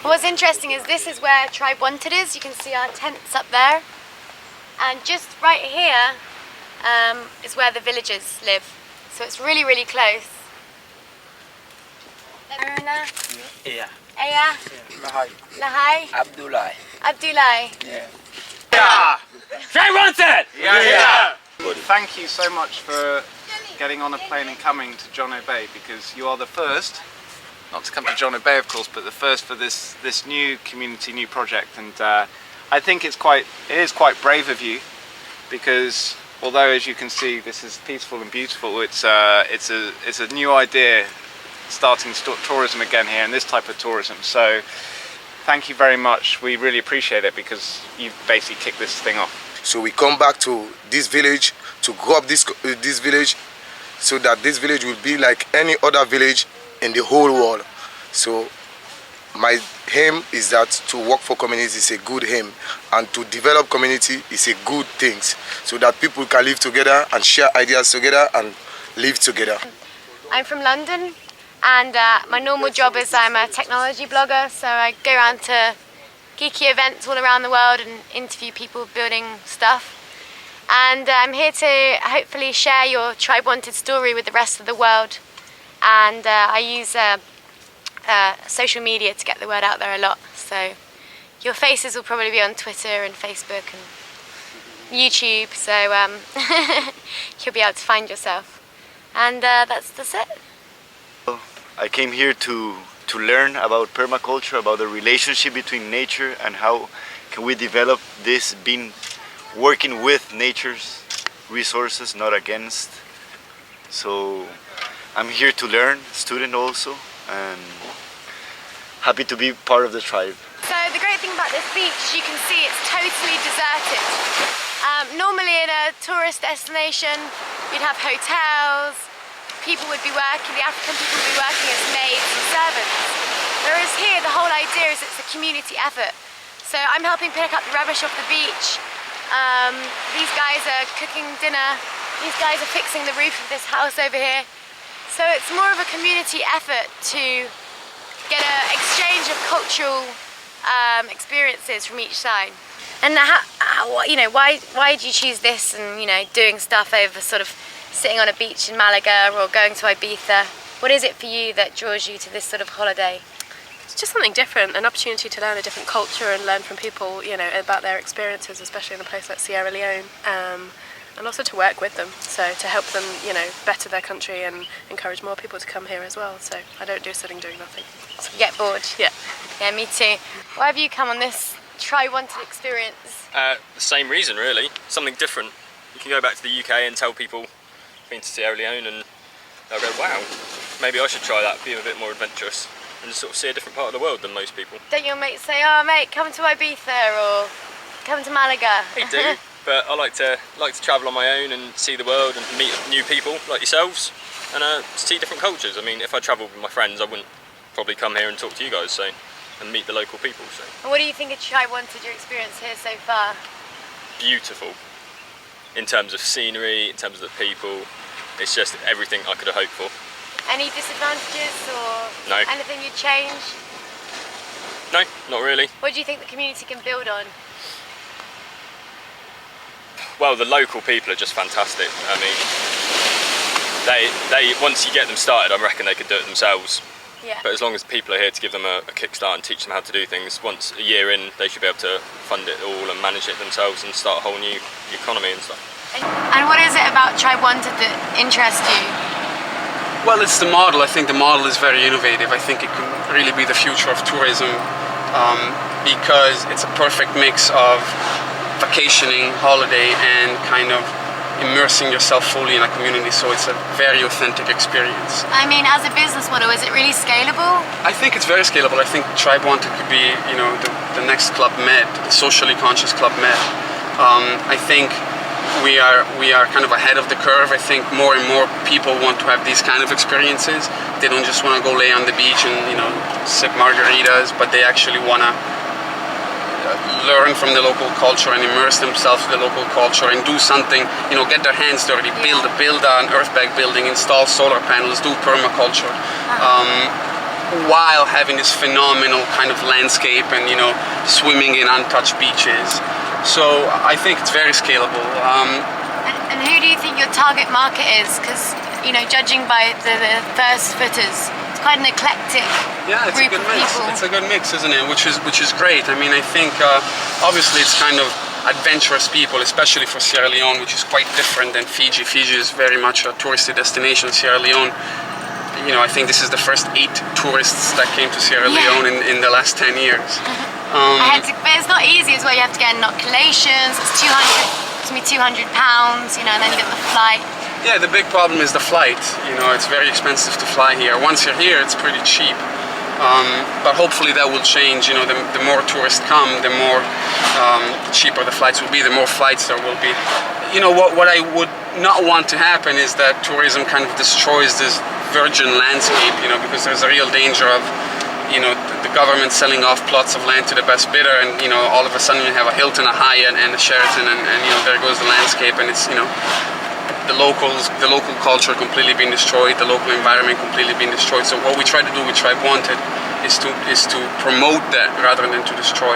What's interesting is this is where Tribewanted is. You can see our tents up there. And just right here is where the villagers live. So it's really, really close. Yeah. Aya. Lahai. Lahai. Abdullah. Abdullah. Yeah. Yeah! Tribewanted! Yeah. Thank you so much for getting on a plane and coming to John O'Bay, because you are the first, not to come to John O'Bay of course, but the first for this new community, new project. And I think it is quite brave of you, because although, as you can see, this is peaceful and beautiful, it's a new idea, starting tourism again here, and this type of tourism. So thank you very much. We really appreciate it, because you've basically kicked this thing off. So we come back to this village to grow up this village, so that this village will be like any other village in the whole world. So my aim is that to work for communities is a good aim, and to develop community is a good thing, so that people can live together and share ideas together and live together. I'm from London, and my normal job is I'm a technology blogger, so I go around to geeky events all around the world and interview people building stuff. And I'm here to hopefully share your Tribewanted story with the rest of the world. And I use social media to get the word out there a lot. So your faces will probably be on Twitter and Facebook and YouTube, so you'll be able to find yourself. And that's it. I came here to learn about permaculture, about the relationship between nature and how can we develop this, being working with nature's resources, not against. So I'm here to learn, student also, and happy to be part of the tribe. So the great thing about this beach, you can see it's totally deserted. Normally in a tourist destination, you'd have hotels, people would be working, the African people would be working as maids and servants. Whereas here, the whole idea is it's a community effort. So I'm helping pick up the rubbish off the beach. These guys are cooking dinner. These guys are fixing the roof of this house over here. So it's more of a community effort to get an exchange of cultural experiences from each side. And why did you choose this and doing stuff over sort of sitting on a beach in Malaga or going to Ibiza? What is it for you that draws you to this sort of holiday? It's just something different, an opportunity to learn a different culture and learn from people, about their experiences, especially in a place like Sierra Leone, and also to work with them, so to help them, better their country and encourage more people to come here as well. So I don't do sitting doing nothing. So you get bored? Yeah. Yeah, me too. Why have you come on this Tribewanted experience? The same reason, really. Something different. You can go back to the UK and tell people I've been to Sierra Leone, and they'll go, wow, maybe I should try that, be a bit more adventurous, and just sort of see a different part of the world than most people. Don't your mates say, oh mate, come to Ibiza or come to Malaga? They do, but I like to travel on my own and see the world and meet new people like yourselves, and see different cultures. I mean, if I travelled with my friends, I wouldn't probably come here and talk to you guys, and meet the local people. So. And what do you think of Tribewanted, your experience here so far? Beautiful. In terms of scenery, in terms of the people, it's just everything I could have hoped for. Any disadvantages or No. anything you'd change? No, not really. What do you think the community can build on? Well, the local people are just fantastic. I mean, they once you get them started, I reckon they could do it themselves. Yeah. But as long as people are here to give them a kickstart and teach them how to do things, once a year in, they should be able to fund it all and manage it themselves and start a whole new economy and stuff. And what is it about Tribewanted that interests you? Well, it's the model. I think the model is very innovative. I think it can really be the future of tourism, because it's a perfect mix of vacationing, holiday, and kind of immersing yourself fully in a community, so it's a very authentic experience. I mean, as a business model, is it really scalable? I think it's very scalable. I think Tribewanted could be, the next Club Med, the socially conscious Club Med. I think we are kind of ahead of the curve. I think more and more people want to have these kind of experiences. They don't just want to go lay on the beach and sip margaritas, but they actually want to learn from the local culture and immerse themselves in the local culture and do something, get their hands dirty, build an earth bag building, install solar panels, do permaculture. while having this phenomenal kind of landscape and, you know, swimming in untouched beaches. So I think it's very scalable. And who do you think your target market is? Because, you know, judging by the first footers, it's quite an eclectic group of people. It's a good mix, isn't it? Which is great. I mean, I think obviously it's kind of adventurous people, especially for Sierra Leone, which is quite different than Fiji. Fiji is very much a touristy destination. Sierra Leone, you know, I think this is the first 8 tourists that came to Sierra Leone in the last 10 years. But it's not easy as well. You have to get inoculations. It's 200 pounds, you know, and then you get the flight. Yeah, the big problem is the flight. You know, it's very expensive to fly here. Once you're here, it's pretty cheap. But hopefully that will change. You know, the more tourists come, the more cheaper the flights will be, the more flights there will be. You know, what I would not want to happen is that tourism kind of destroys this virgin landscape, you know, because there's a real danger of, you know, the government selling off plots of land to the best bidder, and, you know, all of a sudden you have a Hilton, a Hyatt, and a Sheraton, and you know, there goes the landscape, and it's, you know, the local culture completely being destroyed, the local environment completely being destroyed. So what we try to do with Tribewanted is to promote that rather than to destroy it.